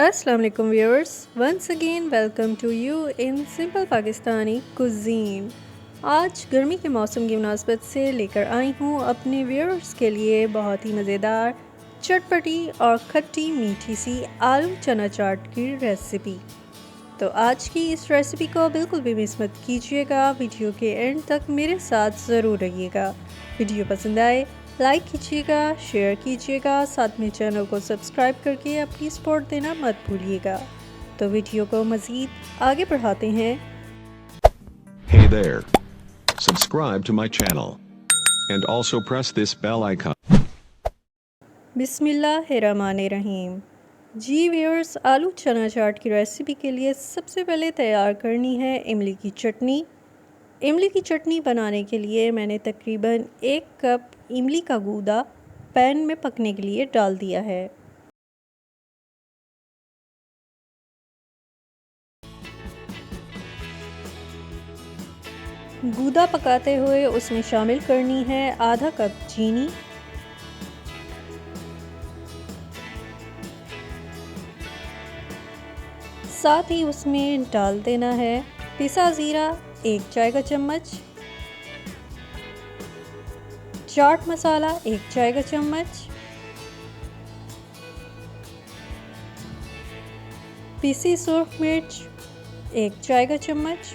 अस्सलाम वालेकुम viewers, once again welcome to you in simple Pakistani cuisine. आज गर्मी के मौसम की मुनासबत से लेकर आई हूँ अपने व्यूअर्स के लिए बहुत ही मज़ेदार, चटपटी और खट्टी मीठी सी आलू चना चाट की रेसिपी। तो आज की इस रेसिपी को बिल्कुल भी मिस मत कीजिएगा, वीडियो के एंड तक मेरे साथ ज़रूर रहिएगा। वीडियो पसंद आए लाइक कीजिएगा, शेयर कीजिएगा, साथ में चैनल को सब्सक्राइब करके अपनी सपोर्ट देना मत भूलिएगा। तो वीडियो को मज़ीद आगे बढ़ाते हैं। Hey there. Subscribe to my channel. And also press this bell icon. बिस्मिल्लाहिर्रहमानिर्रहीम। जी व्यूअर्स, आलू चना चाट की रेसिपी के लिए सबसे पहले तैयार करनी है इमली की चटनी। इमली की चटनी बनाने के लिए मैंने तकरीबन 1 कप इमली का गूदा पैन में पकने के लिए डाल दिया है। गूदा पकाते हुए उसमें शामिल करनी है आधा कप चीनी, साथ ही उसमें डाल देना है पिसा ज़ीरा 1 चाय का चम्मच, चाट मसाला 1 चाय का चम्मच, पिसी सुर्ख मिर्च 1 चाय का चम्मच,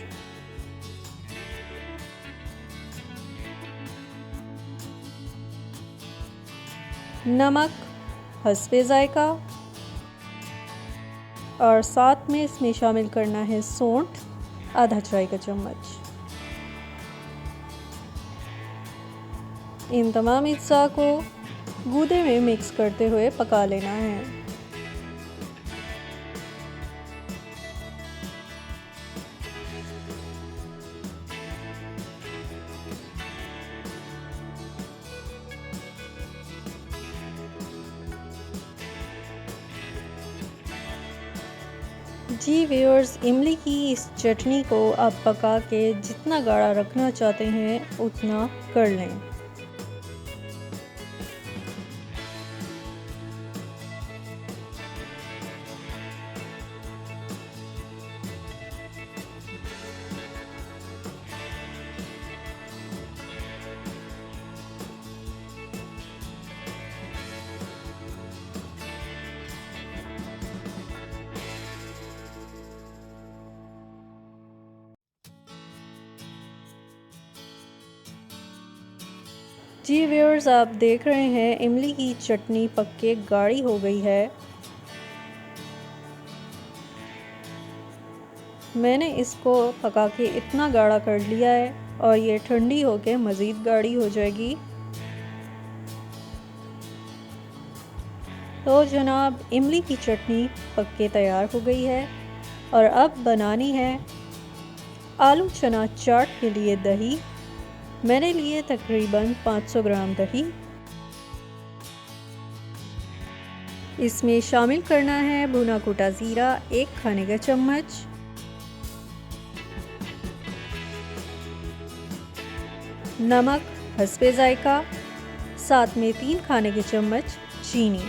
नमक हस्बे ज़ायका और साथ में इसमें शामिल करना है सौंठ आधा चाय का चम्मच। इन तमाम अज्जा को गूदे में मिक्स करते हुए पका लेना है। जी व्यूअर्स, इमली की इस चटनी को आप पका के जितना गाढ़ा रखना चाहते हैं उतना कर लें। जी व्यूअर्स, आप देख रहे हैं इमली की चटनी पक के गाढ़ी हो गई है। मैंने इसको पका के इतना गाढ़ा कर लिया है और ये ठंडी होके मज़ीद गाढ़ी हो जाएगी। तो जनाब, इमली की चटनी पक के तैयार हो गई है और अब बनानी है आलू चना चाट के लिए दही। मैंने लिए तकरीबन 500 ग्राम दही। इसमें शामिल करना है भुना कुटा ज़ीरा 1 खाने का चम्मच, नमक हस्बे ज़ायका, साथ में 3 खाने के चम्मच चीनी।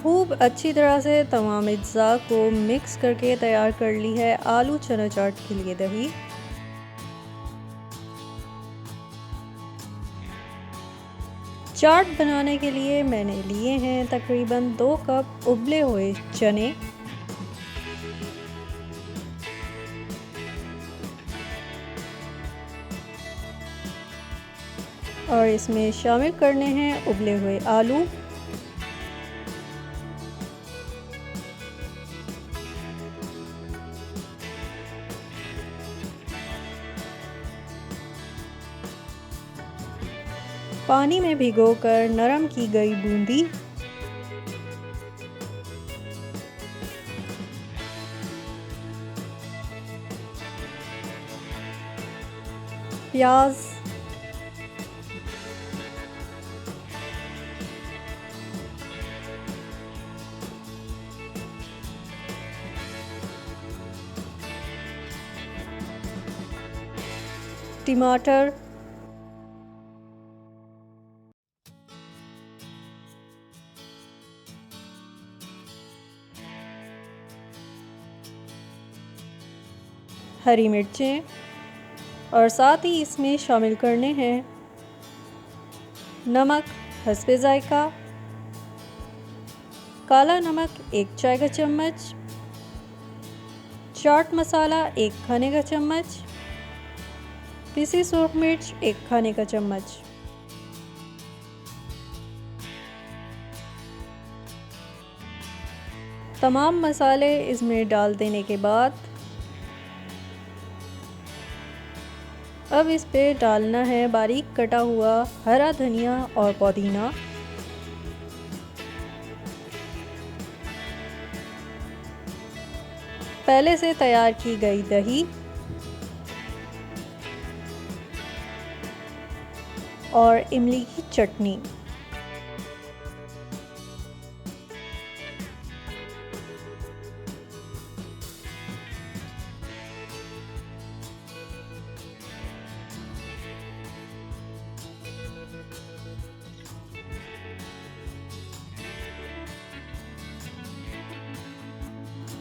खूब अच्छी तरह से तमाम अज्जा को मिक्स करके तैयार कर ली है आलू चना चाट के लिए दही। चाट बनाने के लिए मैंने लिए हैं तकरीबन 2 कप उबले हुए चने, और इसमें शामिल करने हैं उबले हुए आलू। पानी में भिगोकर नरम की गई बूंदी, प्याज, टमाटर, हरी मिर्चें और साथ ही इसमें शामिल करने हैं नमक हस्बे जायका, काला नमक 1 चाय का चम्मच, चाट मसाला 1 खाने का चम्मच, पिसी सूरख मिर्च 1 खाने का चम्मच। तमाम मसाले इसमें डाल देने के बाद अब इस पे डालना है बारीक कटा हुआ हरा धनिया और पुदीना। पहले से तैयार की गई दही और इमली की चटनी।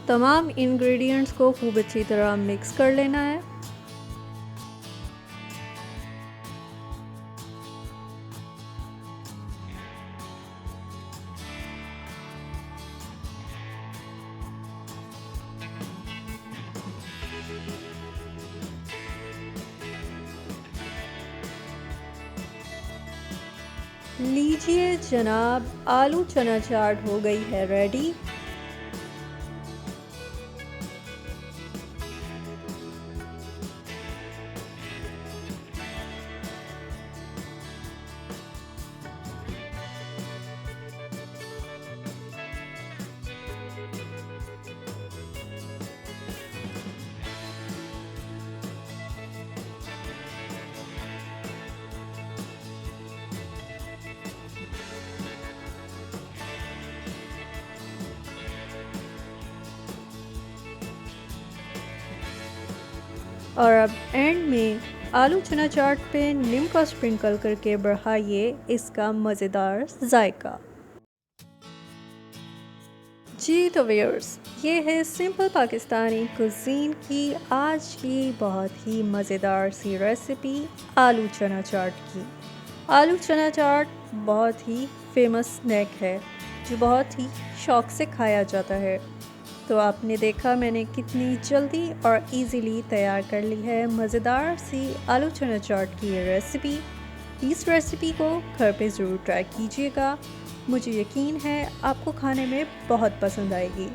तमाम इंग्रेडिएंट्स को खूब अच्छी तरह मिक्स कर लेना है। लीजिए जनाब, आलू चना चाट हो गई है रेडी। और अब एंड में आलू चना चाट पे नीम का स्प्रिंकल करके बढ़ाइए इसका मज़ेदार जायका। जी तो व्यूअर्स, ये है सिंपल पाकिस्तानी कुजीन की आज की बहुत ही मज़ेदार सी रेसिपी आलू चना चाट की। आलू चना चाट बहुत ही फेमस स्नैक है जो बहुत ही शौक़ से खाया जाता है। तो आपने देखा मैंने कितनी जल्दी और इजीली तैयार कर ली है मज़ेदार सी आलू चना चाट की ये रेसिपी। इस रेसिपी को घर पे ज़रूर ट्राई कीजिएगा, मुझे यकीन है आपको खाने में बहुत पसंद आएगी।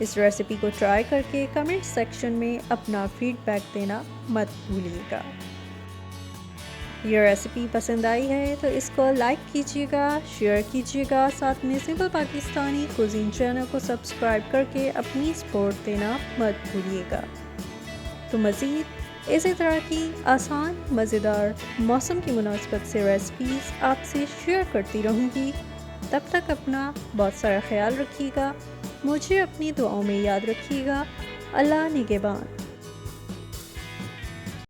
इस रेसिपी को ट्राई करके कमेंट सेक्शन में अपना फीडबैक देना मत भूलिएगा। ये रेसिपी पसंद आई है तो इसको लाइक कीजिएगा, शेयर कीजिएगा, साथ में सिंपल पाकिस्तानी कुजीन चैनल को सब्सक्राइब करके अपनी सपोर्ट देना मत भूलिएगा। तो मज़ीद इसी तरह की आसान मज़ेदार मौसम की मुनासिबत से रेसिपीज़ आपसे शेयर करती रहूँगी। तब तक अपना बहुत सारा ख्याल रखिएगा, मुझे अपनी दुआओं में याद रखिएगा। अल्लाह निगहबान।